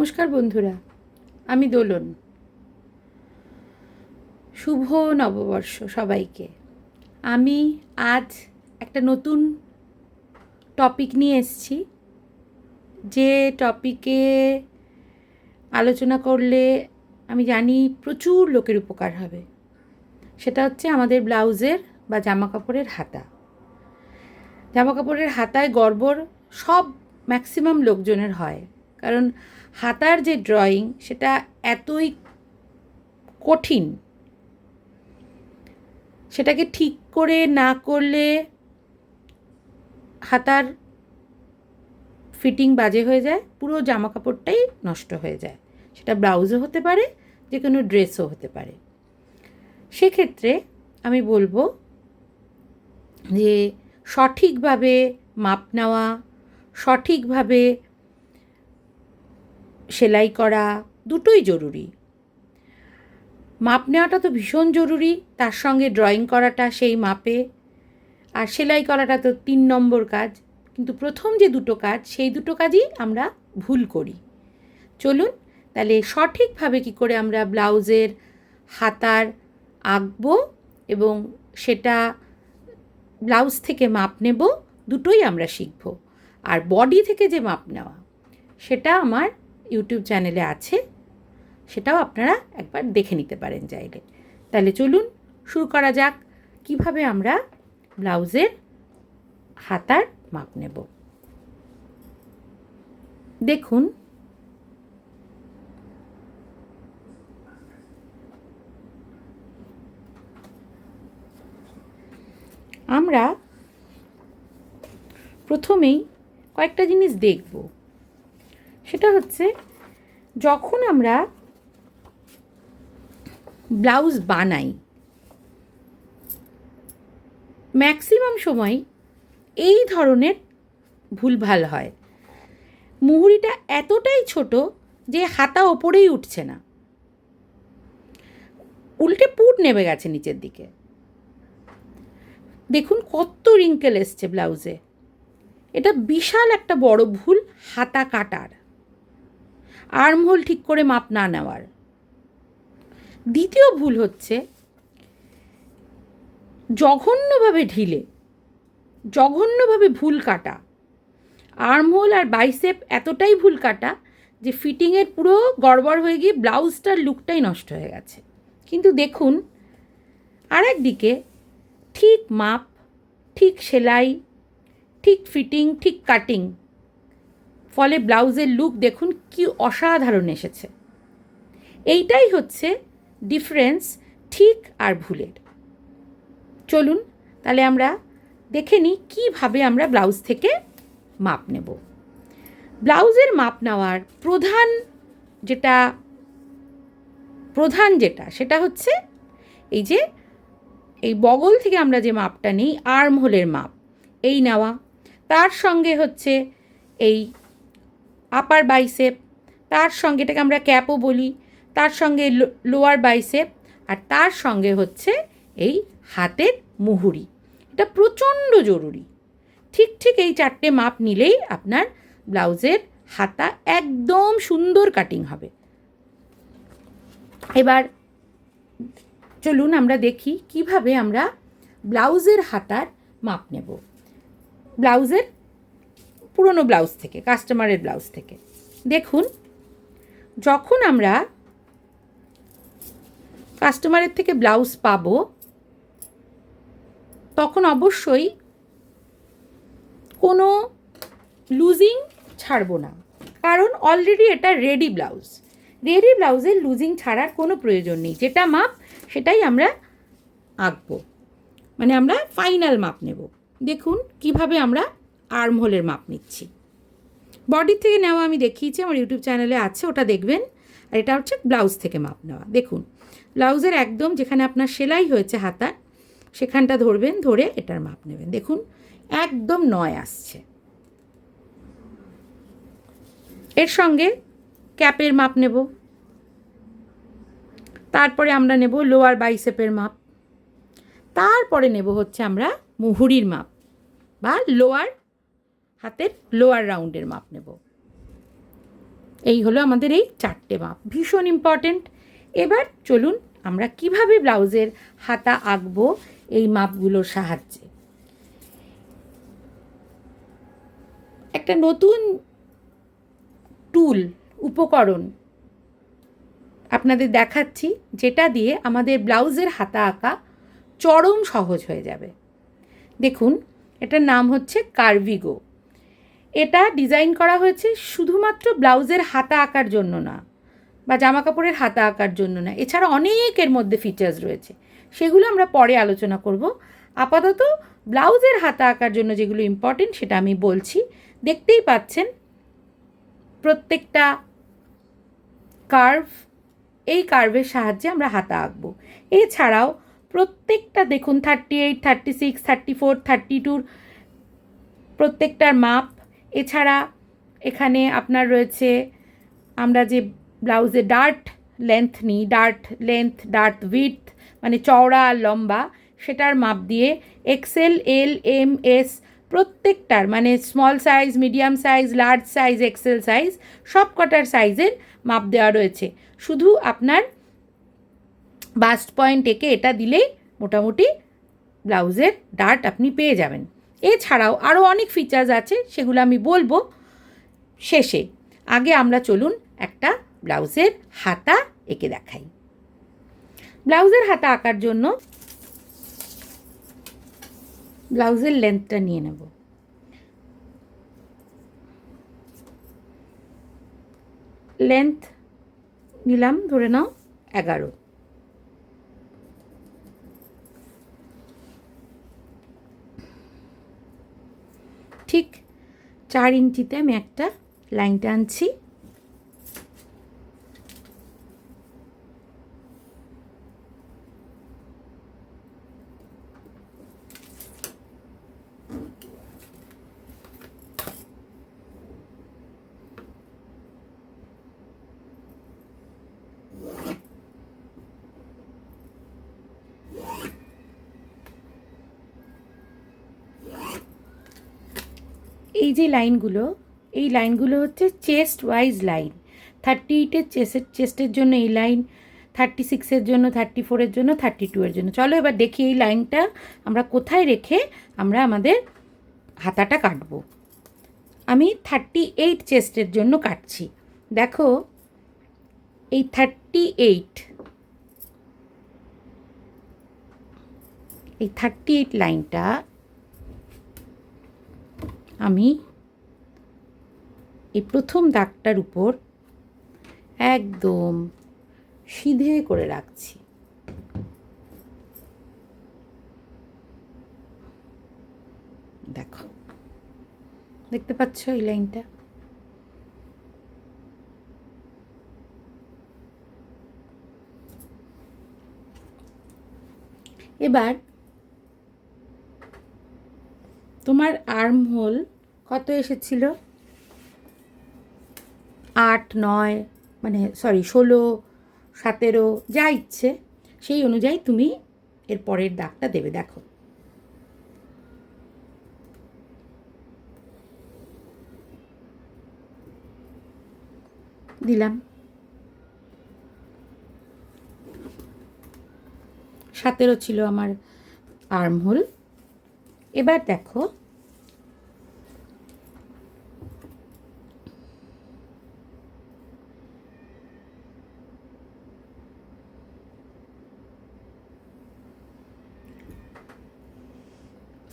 নমস্কার বন্ধুরা, আমি দোলন। শুভ নববর্ষ সবাইকে। আমি আজ একটা নতুন টপিক নিয়ে এসেছি, যে টপিকে আলোচনা করলে আমি জানি প্রচুর লোকের উপকার হবে। সেটা হচ্ছে আমাদের ব্লাউজের বা জামাকাপড়ের হাতা। জামাকাপড়ের হাতায় গড়বড় সব ম্যাক্সিমাম লোকজনের হয়, কারণ হাতার যে ড্রয়িং সেটা এতই কঠিন, সেটাকে ঠিক করে না করলে হাতার ফিটিং বাজে হয়ে যায়, পুরো জামা কাপড়টাই নষ্ট হয়ে যায়। সেটা ব্লাউজও হতে পারে, যে কোনো ড্রেসও হতে পারে। সেক্ষেত্রে আমি বলবো যে সঠিকভাবে মাপ নেওয়া, সঠিকভাবে সেলাই করা দুটোই জরুরি। মাপ নেওয়াটা তো ভীষণ জরুরি, তার সঙ্গে ড্রয়িং করাটা সেই মাপে, আর সেলাই করাটা তো 3 নম্বর কাজ। কিন্তু প্রথম যে দুটো কাজ, সেই দুটো কাজই আমরা ভুল করি। চলুন তাহলে সঠিকভাবে কি করে আমরা ব্লাউজের হাতার আঁকবো এবং সেটা ব্লাউজ থেকে মাপ নেব, দুটোই আমরা শিখব। আর বডি থেকে যে মাপ নেওয়া, সেটা আমার ইউটিউব চ্যানেলে আছে, সেটাও আপনারা একবার দেখে নিতে পারেন চাইলে। তাহলে চলুন শুরু করা যাক কিভাবে আমরা ব্লাউজের হাতার মাপ নেব। দেখুন, আমরা প্রথমেই কয়েকটা জিনিস দেখব। সেটা হচ্ছে, যখন আমরা ব্লাউজ বানাই, ম্যাক্সিমাম সময় এই ধরনের ভুলভাল হয়। মুহুরিটা এতটাই ছোট যে হাতা ওপরেই উঠছে না, উল্টে পুট নেমে গেছে নিচের দিকে। দেখুন কত রিঙ্কেল এসছে ব্লাউজে। এটা বিশাল একটা বড় ভুল হাতা কাটার, আর্মহোল ঠিক করে মাপ না নেওয়ার। দ্বিতীয় ভুল হচ্ছে জঘন্যভাবে ঢিলে, জঘন্যভাবে ভুল কাটা। আর্মহোল আর বাইসেপ এতটাই ভুল কাটা যে ফিটিংয়ের পুরো গড়বড় হয়ে গিয়ে ব্লাউজটার লুকটাই নষ্ট হয়ে গেছে। কিন্তু দেখুন, আর একদিকে ঠিক মাপ, ঠিক সেলাই, ঠিক ফিটিং, ঠিক কাটিং, ফলে ব্লাউজের লুক দেখুন কি অসাধারণ এসেছে। এইটাই হচ্ছে ডিফারেন্স ঠিক আর ভুলের। চলুন তাহলে আমরা দেখে নিই কীভাবে আমরা ব্লাউজ থেকে মাপ নেব। ব্লাউজের মাপ নেওয়ার প্রধান যেটা সেটা হচ্ছে এই যে এই বগল থেকে আমরা যে মাপটা নিই, আর্মহোলের মাপ এই নেওয়া, তার সঙ্গে হচ্ছে এই আপার বাইসেপ, তার সঙ্গে এটাকে আমরা ক্যাপও বলি, তার সঙ্গে লোয়ার বাইসেপ, আর তার সঙ্গে হচ্ছে এই হাতের মুহুরি। এটা প্রচণ্ড জরুরি। ঠিক এই 4টে মাপ নিলেই আপনার ব্লাউজের হাতা একদম সুন্দর কাটিং হবে। এবার চলুন আমরা দেখি কিভাবে আমরা ব্লাউজের হাতার মাপ নেব। ব্লাউজের পুরনো ব্লাউজ থেকে, কাস্টমারের ব্লাউজ থেকে দেখুন, যখন আমরা কাস্টমারের থেকে ব্লাউজ পাবো তখন অবশ্যই কোনো লুজিং ছাড়বো না, কারণ অলরেডি এটা রেডি ব্লাউজ। রেডি ব্লাউজের লুজিং ছাড়ার কোনো প্রয়োজন নেই। যেটা মাপ সেটাই আমরা আঁকবো, মানে আমরা ফাইনাল মাপ নেব। দেখুন কিভাবে আমরা আর্মহোলের মাপ নিচ্ছি। বডির থেকে নেওয়া আমি দেখিয়েছি, আমার ইউটিউব চ্যানেলে আছে, ওটা দেখবেন। আর এটা হচ্ছে ব্লাউজ থেকে মাপ নেওয়া। দেখুন ব্লাউজের একদম যেখানে আপনার সেলাই হয়েছে হাতার, সেখানটা ধরবেন, ধরে এটার মাপ নেবেন। দেখুন একদম 9 আসছে। এর সঙ্গে ক্যাপের মাপ নেব, তারপরে আমরা নেব লোয়ার বাইসেপের মাপ, তারপরে নেব হচ্ছে আমরা মুহুরির মাপ বা লোয়ার হাতের লোয়ার রাউন্ডের মাপ নেব। এই হলো আমাদের এই 4টে মাপ, ভীষণ ইম্পর্ট্যান্ট। এবার চলুন আমরা কিভাবে ব্লাউজের হাতা আঁকবো এই মাপগুলোর সাহায্যে। একটা নতুন টুল, উপকরণ আপনাদের দেখাচ্ছি, যেটা দিয়ে আমাদের ব্লাউজের হাতা আঁকা চরম সহজ হয়ে যাবে। দেখুন, এটার নাম হচ্ছে কার্ভিগো। এটা ডিজাইন করা হয়েছে শুধুমাত্র ব্লাউজের হাতা আঁকার জন্য না, বা জামা কাপড়ের হাতা আঁকার জন্য না, এছাড়া অনেকের মধ্যে ফিচার্স রয়েছে, সেগুলো আমরা পরে আলোচনা করব। আপাতত ব্লাউজের হাতা আঁকার জন্য যেগুলো ইম্পর্টেন্ট সেটা আমি বলছি। দেখতেই পাচ্ছেন প্রত্যেকটা কার্ভ, এই কার্ভের সাহায্যে আমরা হাতা আঁকবো। এছাড়াও প্রত্যেকটা দেখুন 38, 36, 34, 32 প্রত্যেকটার মাপ। এছাড়া এখানে আপনার রয়েছে আমরা যে ব্লাউজে ডার্ট লেন্থ নিই, ডার্ট লেন্থ, ডার্ট উইডথ, মানে চওড়া আর লম্বা, সেটার মাপ দিয়ে এক্সেল, এল, এম, এস প্রত্যেকটার, মানে small size, medium size, large size, XL size, সব কটার সাইজের মাপ দেওয়া রয়েছে। শুধু আপনার বাস্ট পয়েন্ট এঁকে এটা দিলেই মোটামুটি ব্লাউজের ডার্ট আপনি পেয়ে যাবেন। এছাড়াও আরও অনেক ফিচার্স আছে, সেগুলো আমি বলবো শেষে। আগে আমরা চলুন একটা ব্লাউজের হাতা এঁকে দেখাই। ব্লাউজের হাতা আঁকার জন্য ব্লাউজের লেন্থটা নিয়ে নেব। লেন্থ নিলাম, ধরে নাও 11। ঠিক 4 ইঞ্চিতে আমি একটা লাইন টানছি। এই যে লাইনগুলো, এই লাইনগুলো হচ্ছে চেস্ট ওয়াইজ লাইন। 38-এর চেস্টের জন্য এই লাইন, 36-এর জন্য, 34-এর জন্য, 32-এর জন্য। চলো এবার দেখি এই লাইনটা আমরা কোথায় রেখে আমরা আমাদের হাতাটা কাটবো। আমি 38 চেস্টের জন্য কাটছি। দেখো, এই 38 লাইনটা আমি এই প্রথম দাগটার উপর একদম সিধে করে রাখছি। দেখো, দেখতে পাচ্ছ এই লাইনটা? এবার তোমার আর্ম হোল কত এসেছিল? 8, 9, মানে 16, 17, যা ইচ্ছে সেই অনুযায়ী তুমি এর পরের দাগটা দেবে। দেখো, দিলাম 17 ছিল আমার আর্ম হোল। এবার দেখো,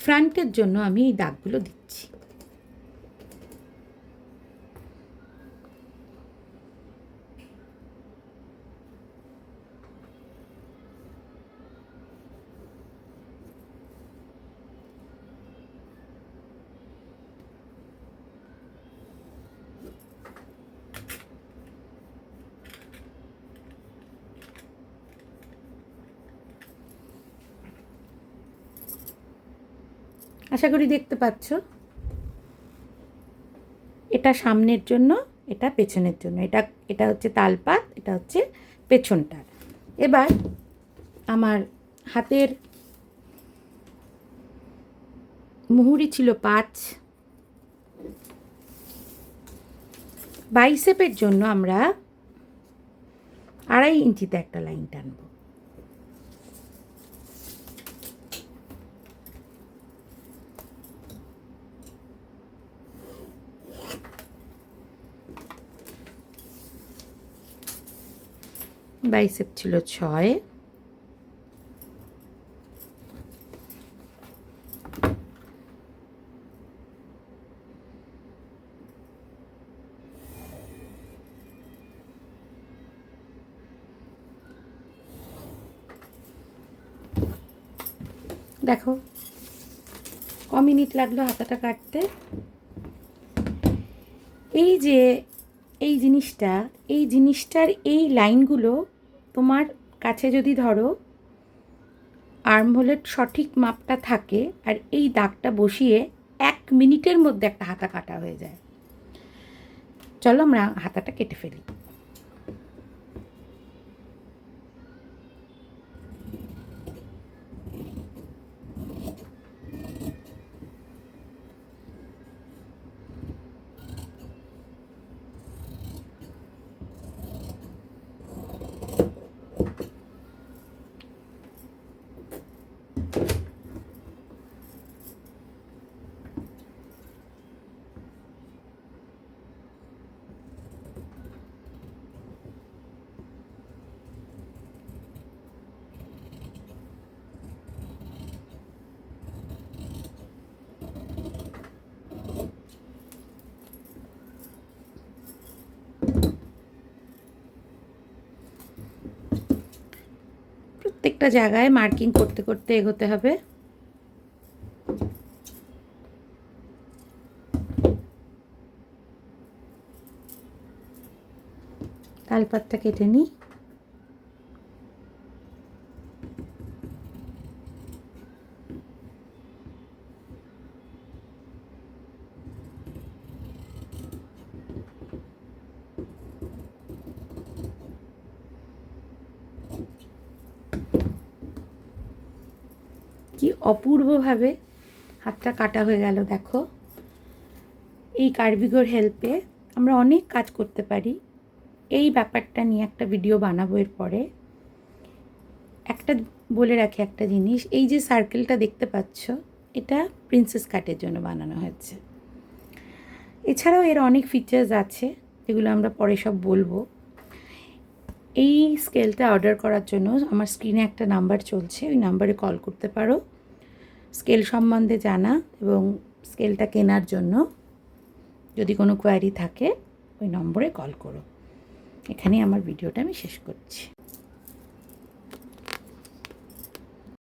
ফ্রন্টের জন্য আমি এই দাগগুলো দিচ্ছি। আশা করি দেখতে পাচ্ছ। এটা সামনের জন্য, এটা পেছনের জন্য। এটা হচ্ছে তালপাত, এটা হচ্ছে পেছনটার। এবার আমার হাতের মুহুরি ছিল 5, বাইসেপের জন্য আমরা 2.5 ইঞ্চিতে একটা লাইন টানব। বাইসেপ ছিল 6, দেখো ক মিনিট লাগলো হাতাটা কাটতে। এই যে এই জিনিসটার এই লাইনগুলো তোমার কাছে যদি ধরো আর্মহোলের সঠিক মাপটা থাকে আর এই দাগটা বসিয়ে 1 মিনিটের মধ্যে একটা হাতা কাটা হয়ে যায়। চলো আমরা হাতাটা কেটে ফেলি। প্রত্যেকটা জায়গায় মার্কিং করতে করতে এগোতে হবে। তালপাতটা কেটে নিই। কি অপূর্বভাবে হাতটা কাটা হয়ে গেল দেখো। এই কার্ভিগোর হেল্পে আমরা অনেক কাজ করতে পারি। এই ব্যাপারটা নিয়ে একটা ভিডিও বানাবো এরপরে। একটা বলে রাখি একটা জিনিস, এই যে সার্কেলটা দেখতে পাচ্ছ এটা প্রিন্সেস কাটের জন্য বানানো হয়েছে। এছাড়াও এর অনেক ফিচার্স আছে যেগুলো আমরা পরে সব বলবো। এই স্কেলটা অর্ডার করার জন্য আমার স্ক্রিনে একটা নাম্বার চলছে, ওই নাম্বারে কল করতে পারো স্কেল সম্বন্ধে জানা এবং স্কেলটা কেনার জন্য। যদি কোনো কোয়ারি থাকে ওই নম্বরে কল করো। এখানেই আমার ভিডিওটা আমি শেষ করছি।